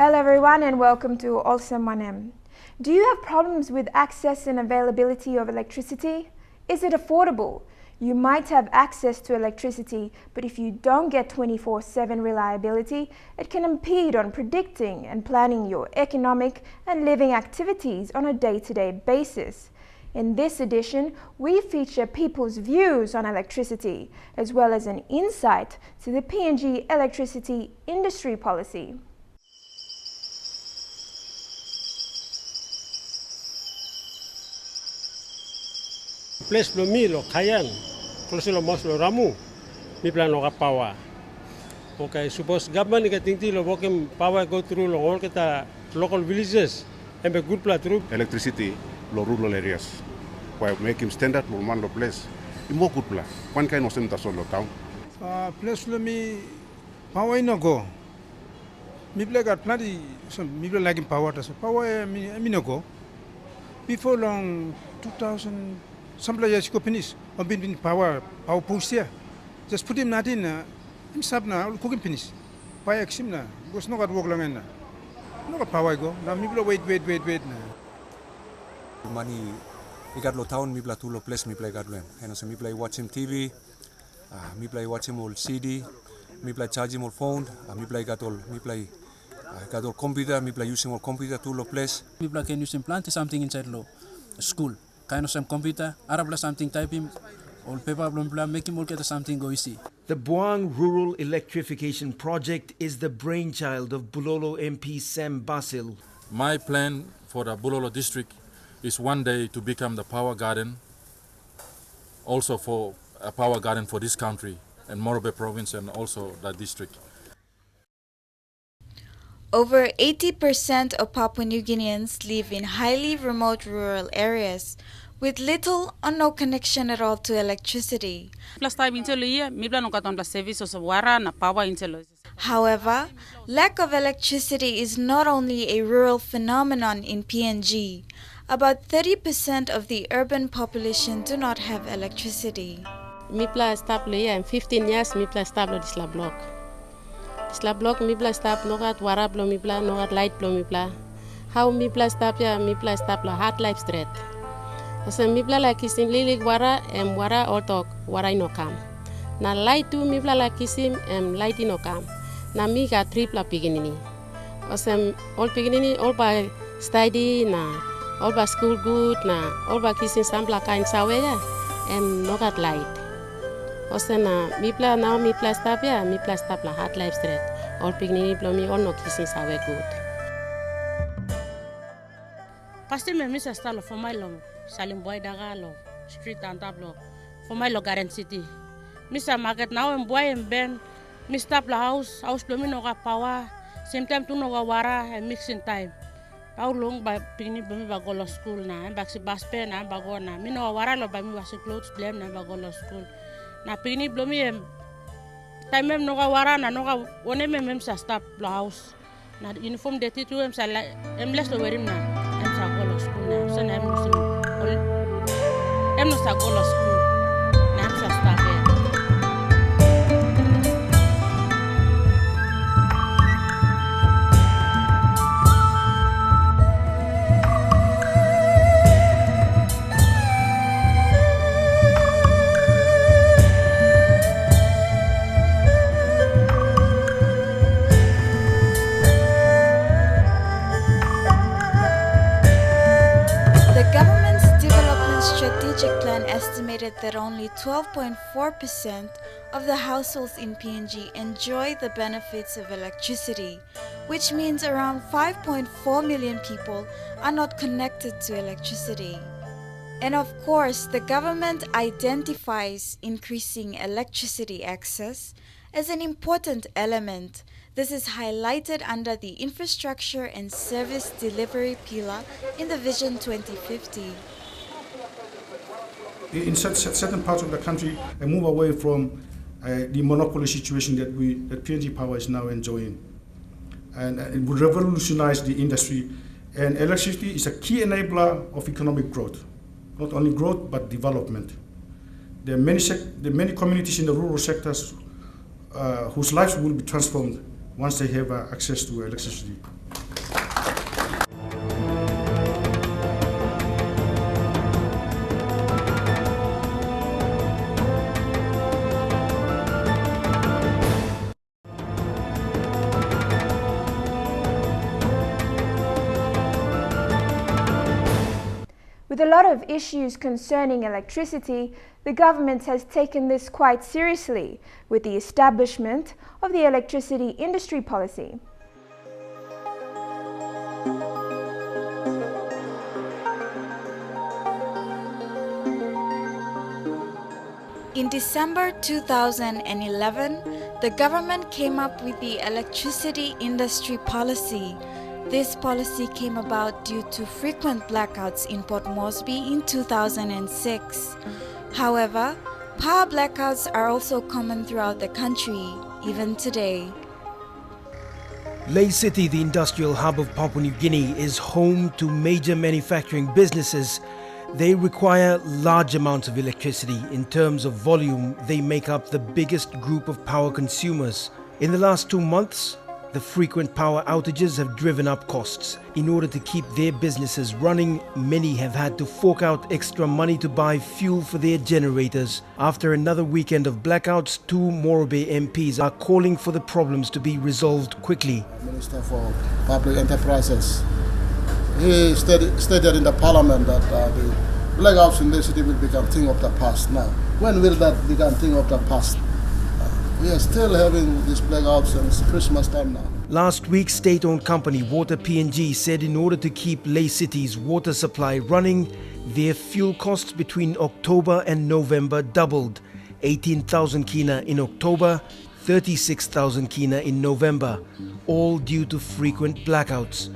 Hello everyone and welcome to Olsem Wanem. Do you have problems with access and availability of electricity? Is it affordable? You might have access to electricity, but if you don't get 24/7 reliability, it can impede on predicting and planning your economic and living activities on a day-to-day basis. In this edition, we feature people's views on electricity, as well as an insight to the PNG electricity industry policy. Place lo mi lo kayan, kalau lo mas lo ramu, mi plan lo kapawa. Okay, suppose government ni katingti lo bokem power go through lo all kita local villages, and be good plan through electricity lo rural areas. Why make him standard lo man lo place. Imo good plan. One kind of center solo town. Place lo mi power no go. Mi play got plenty. So mi play like power. So power mi no go. Before long 2000. Some players go finish. I've been power post here. Just put him not in. Him sab na cooking finish. Pay exim na. Because no got work lang na. No got power go. Now me wait na. Money. We got lo town. Me play two lo place. Me play got lo. And so me play watch him TV. Me play watch him all CD. Me play charge him all phone. Me play got all. Me play got all computer. Me play using all computer two lo place. Me play can use implant something inside lo school. Kind of some computer, Arab something type him, or paper blah make him all get something go easy. The Buang Rural Electrification Project is the brainchild of Bulolo MP Sam Basil. My plan for the Bulolo district is one day to become the power garden, also for a power garden for this country and Morobe province and also the district. Over 80% of Papua New Guineans live in highly remote rural areas with little or no connection at all to electricity. However, lack of electricity is not only a rural phenomenon in PNG. About 30% of the urban population do not have electricity. Mipla stable in 15 years, Mipla stable this block. Sla block mi bla stap nogat wara blo mi bla nogat light blo mi bla. How mi bla stap ya mi bla stap la hard life straight. Asa mi bla la kisim lilik wara wara otok wara ino kam. Na light tu mi bla la kisim light ino kam. Na mi ga tripla piginini. Asa all piginini all ba study na all ba school good na all ba kisim sambla kain sawe ya nogat light. Osena mi pla now mi pla stap ya mi pla stap la hard life straight all pignini blomi all no kissing sawe good. Pasti me misa stalo for my long salim boy dagalo street and tablo for my lo garden city. Misa market now and boy and ben mi stap la house blomi no ga power same time tu no ga wara and mixing time. How long ba pigni blomi ba go lo school na ba si baspe na ba go na mi no wara lo ba mi was clothes blame na ba go lo school. Na pini blomi time no ga wara na no ga Wanem sa stop la house na uniform de titu sa les lo werim na sa go lo school na sa na no sa go lo school na sa stop Strategic plan estimated that only 12.4% of the households in PNG enjoy the benefits of electricity, which means around 5.4 million people are not connected to electricity. And of course, the government identifies increasing electricity access as an important element. This is highlighted under the Infrastructure and Service Delivery pillar in the Vision 2050. In certain parts of the country, I move away from the monopoly situation that PNG Power is now enjoying, and it will revolutionize the industry. And electricity is a key enabler of economic growth, not only growth but development. There are many communities in the rural sectors whose lives will be transformed once they have access to electricity. With a lot of issues concerning electricity, the government has taken this quite seriously with the establishment of the electricity industry policy. In December 2011, the government came up with the electricity industry policy. This policy came about due to frequent blackouts in Port Moresby in 2006. However, power blackouts are also common throughout the country, even today. Lae City, the industrial hub of Papua New Guinea, is home to major manufacturing businesses. They require large amounts of electricity. In terms of volume, they make up the biggest group of power consumers. In the last 2 months, the frequent power outages have driven up costs. In order to keep their businesses running, many have had to fork out extra money to buy fuel for their generators. After another weekend of blackouts, 2 Morobe MPs are calling for the problems to be resolved quickly. Minister for Public Enterprises, he stated in the parliament that the blackouts in the city will become thing of the past now. When will that become thing of the past? We are still having these blackouts since Christmas time now. Last week, state-owned company Water PNG said in order to keep Lae City's water supply running, their fuel costs between October and November doubled. 18,000 kina in October, 36,000 kina in November, all due to frequent blackouts.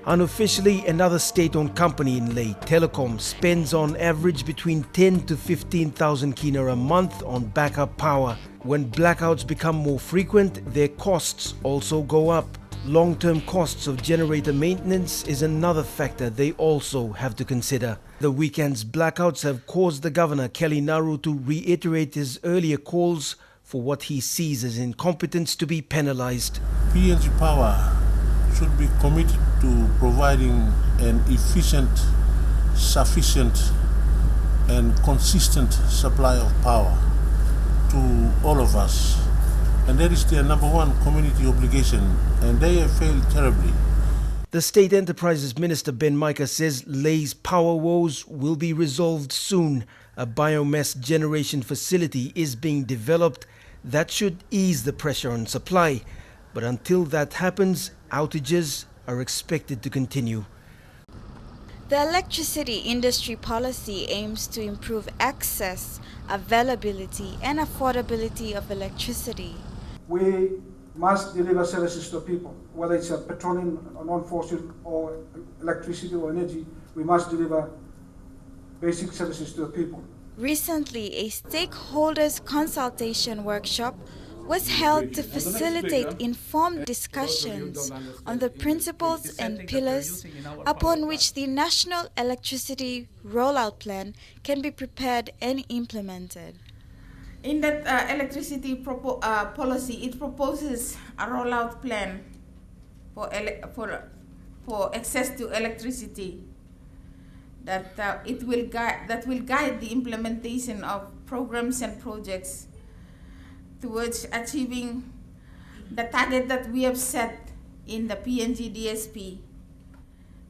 Unofficially, another state-owned company in Lae, Telecom, spends on average between 10 to 15,000 kina a month on backup power. When blackouts become more frequent, their costs also go up. Long-term costs of generator maintenance is another factor they also have to consider. The weekend's blackouts have caused the governor, Kelly Naru, to reiterate his earlier calls for what he sees as incompetence to be penalized. PNG Power should be committed to providing an efficient, sufficient and consistent supply of power to all of us. And that is their number one community obligation, and they have failed terribly. The State Enterprises Minister Ben Micah says Lae's power woes will be resolved soon. A biomass generation facility is being developed that should ease the pressure on supply. But until that happens, outages are expected to continue. The electricity industry policy aims to improve access, availability and affordability of electricity. We must deliver services to people, whether it's a petroleum, non-fossil or electricity or energy. We must deliver basic services to the people. Recently, a stakeholders consultation workshop was held to facilitate informed discussions on the principles and pillars upon which the National Electricity Rollout Plan can be prepared and implemented. In that electricity policy, it proposes a rollout plan for access to electricity that will guide the implementation of programs and projects towards achieving the target that we have set in the PNG DSP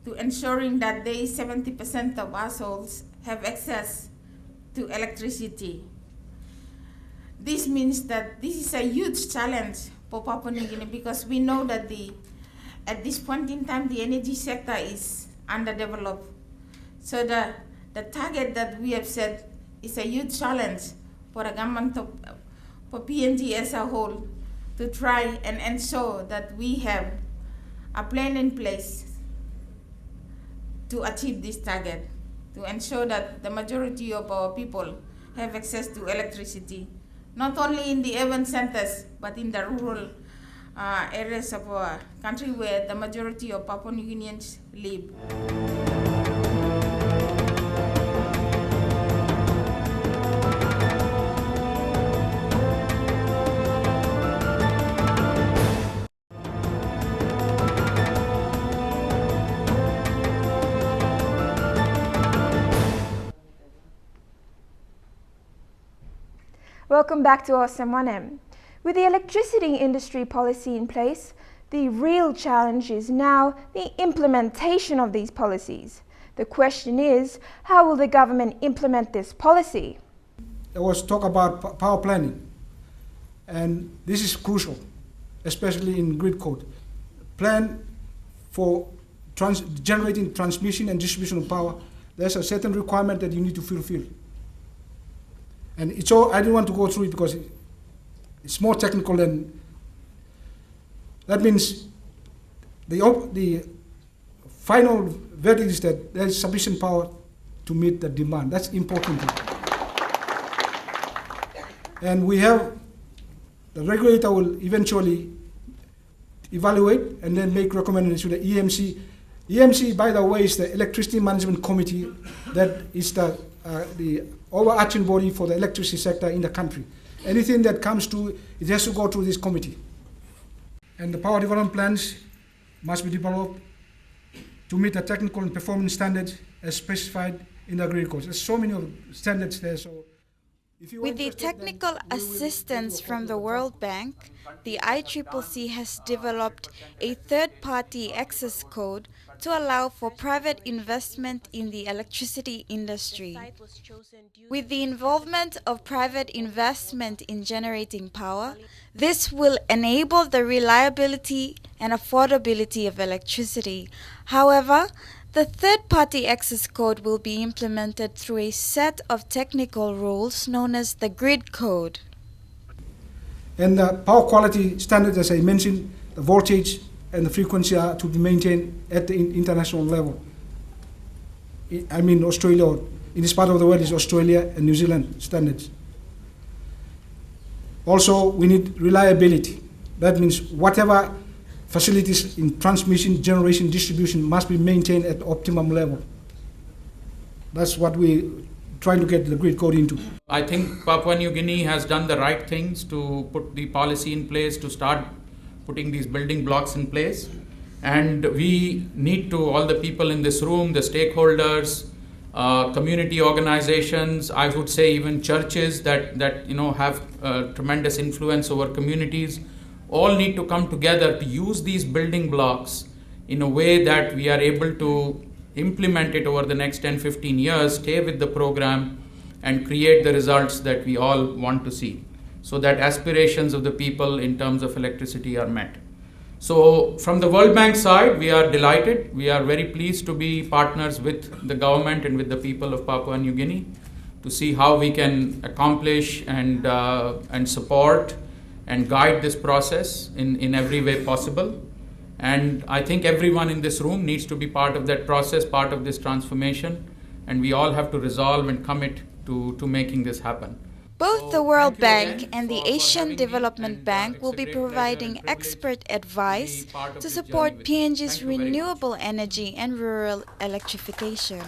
to ensuring that 70% of households have access to electricity. This means that this is a huge challenge for Papua New Guinea because we know that at this point in time the energy sector is underdeveloped. So the target that we have set is a huge challenge for the government for PNG as a whole to try and ensure that we have a plan in place to achieve this target, to ensure that the majority of our people have access to electricity, not only in the urban centers, but in the rural areas of our country where the majority of Papua New Guineans live. Welcome back to Olsem Wanem. With the electricity industry policy in place, the real challenge is now the implementation of these policies. The question is, how will the government implement this policy? There was talk about power planning, and this is crucial, especially in grid code. Plan for generating transmission and distribution of power. There's a certain requirement that you need to fulfill. And it's all, I didn't want to go through it because it's more technical than, that means the final verdict is that there is sufficient power to meet the demand. That's important. And we have, the regulator will eventually evaluate and then make recommendations to the EMC. EMC, by the way, is the Electricity Management Committee that is the overarching body for the electricity sector in the country. Anything that comes to, it has to go through this committee. And the power development plans must be developed to meet the technical and performance standards as specified in the grid codes. There's so many standards there. So with the technical assistance from the World Bank, the ICCC has developed a third-party access code to allow for private investment in the electricity industry. With the involvement of private investment in generating power, this will enable the reliability and affordability of electricity. However, the third-party access code will be implemented through a set of technical rules known as the grid code. And the power quality standards, as I mentioned, the voltage and the frequency are to be maintained at the international level. I mean Australia, in this part of the world is Australia and New Zealand standards. Also, we need reliability. That means whatever facilities in transmission, generation, distribution must be maintained at the optimum level. That's what we're trying to get the grid code into. I think Papua New Guinea has done the right things to put the policy in place to start putting these building blocks in place. And we need to, all the people in this room, the stakeholders, community organizations, I would say even churches that have tremendous influence over communities, all need to come together to use these building blocks in a way that we are able to implement it over the next 10-15 years, stay with the program, and create the results that we all want to see, so that aspirations of the people in terms of electricity are met. So from the World Bank side, we are delighted. We are very pleased to be partners with the government and with the people of Papua New Guinea to see how we can accomplish and support and guide this process in every way possible. And I think everyone in this room needs to be part of that process, part of this transformation, and we all have to resolve and commit to making this happen. Both the World Bank and the Asian Development Bank will be providing expert advice to support PNG's renewable energy and rural electrification.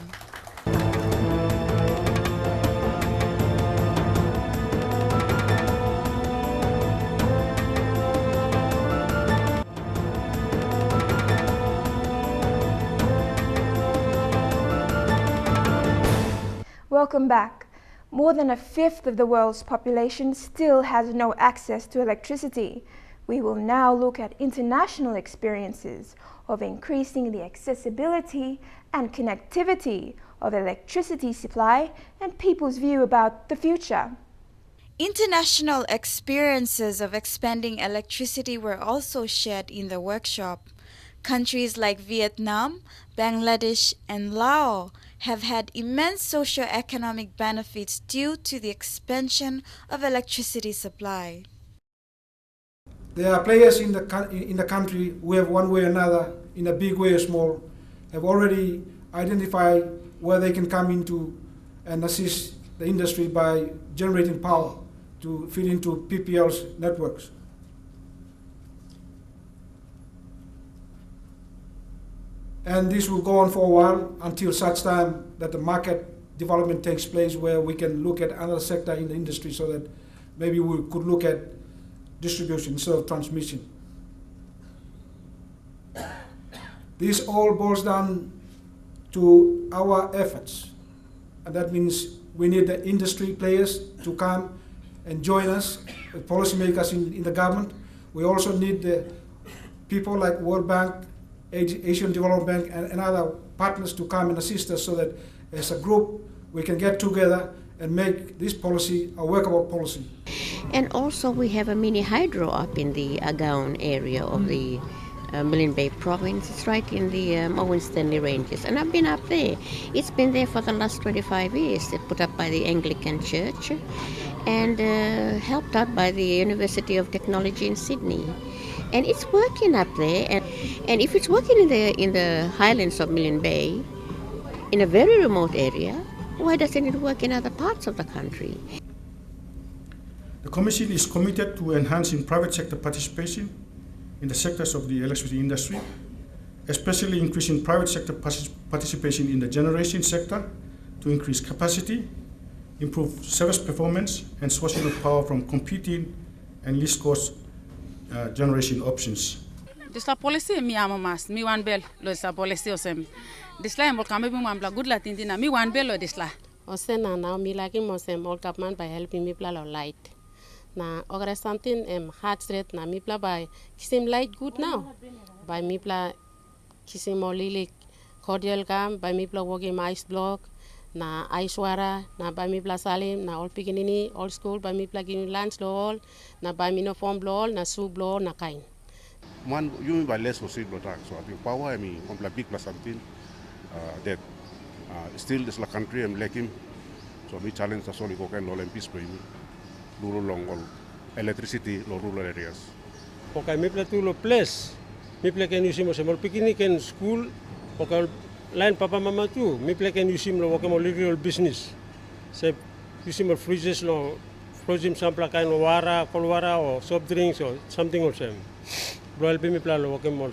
Welcome back. More than a fifth of the world's population still has no access to electricity. We will now look at international experiences of increasing the accessibility and connectivity of electricity supply and people's view about the future. International experiences of expanding electricity were also shared in the workshop. Countries like Vietnam, Bangladesh, and Laos have had immense socio-economic benefits due to the expansion of electricity supply. There are players in the country who have one way or another, in a big way or small, have already identified where they can come into and assist the industry by generating power to feed into PPL's networks. And this will go on for a while until such time that the market development takes place, where we can look at another sector in the industry, so that maybe we could look at distribution instead of transmission. This all boils down to our efforts. And that means we need the industry players to come and join us, the policymakers in the government. We also need the people like World Bank, Asian Development Bank, and other partners to come and assist us so that as a group we can get together and make this policy a workable policy. And also we have a mini hydro up in the Agaon area of the Milne Bay province. It's right in the Owen Stanley Ranges, and I've been up there. It's been there for the last 25 years. It's put up by the Anglican Church and helped out by the University of Technology in Sydney. And it's working up there, and if it's working in the highlands of Milne Bay, in a very remote area, why doesn't it work in other parts of the country? The Commission is committed to enhancing private sector participation in the sectors of the electricity industry, especially increasing private sector participation in the generation sector to increase capacity, improve service performance, and sourcing of power from competing and least cost generation options. This la policy mi amo mas mi wan bel lo sa policy Olsem. This la mo kame bi mo ambla good la tintina mi wan bel lo this la. Olsem na now mi lagi mo sem all government by helping me pla lo light. Na ogre something heart rate na mi pla by kisim light good now. By mi pla kisim mo lili cordial gam by mi pla wogi ice block na ice wara na by mi pla salim na all piginini all school by mi pla gini lunch lo all na by mi no form lo all na su lo na kain. Man, you by less possible attack. So I think power, I mean, big plus something that still this la country I'm like him. So we challenge the solid cocaine all MPs for me. Rural long all electricity, lo rural areas. Okay, me play to lo place. Me play can use him as a more picnic in school. Okay, line papa mama too. Me play can use him lo work more little business. Say use him more freezes lo frozen sample kind of wara, cold water or soft drinks or something or same. Royal Pimi plan lo working more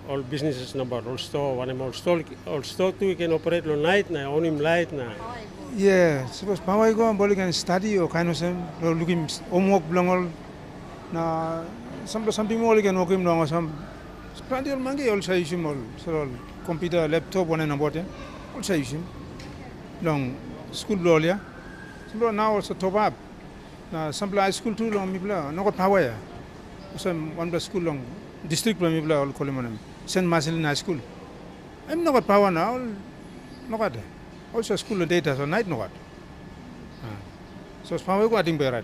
all businesses number all store Wanem all store too can operate lo night na on him light na. Yeah, suppose power go and boli can study or kind of some looking homework belong na something more can work him long or some plenty of mangi also use him all so computer laptop one and about also use him long school blolia. So now also top up na some high school too long me bla no got power. So one school long district plan me bla all Wanem St. Marcelin High School. I'm not got power now. No got also school data so night no got. So power go ating berat.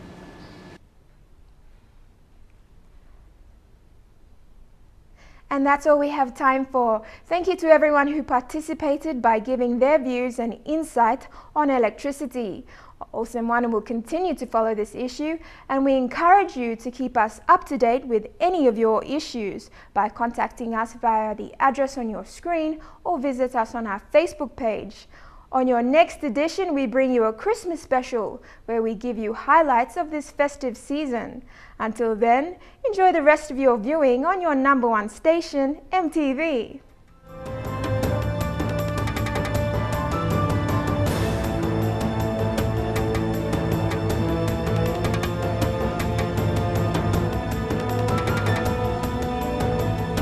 And that's all we have time for. Thank you to everyone who participated by giving their views and insight on electricity. Olsem Wanem will continue to follow this issue, and we encourage you to keep us up to date with any of your issues by contacting us via the address on your screen or visit us on our Facebook page. On your next edition, we bring you a Christmas special where we give you highlights of this festive season. Until then, enjoy the rest of your viewing on your #1 station, MTV.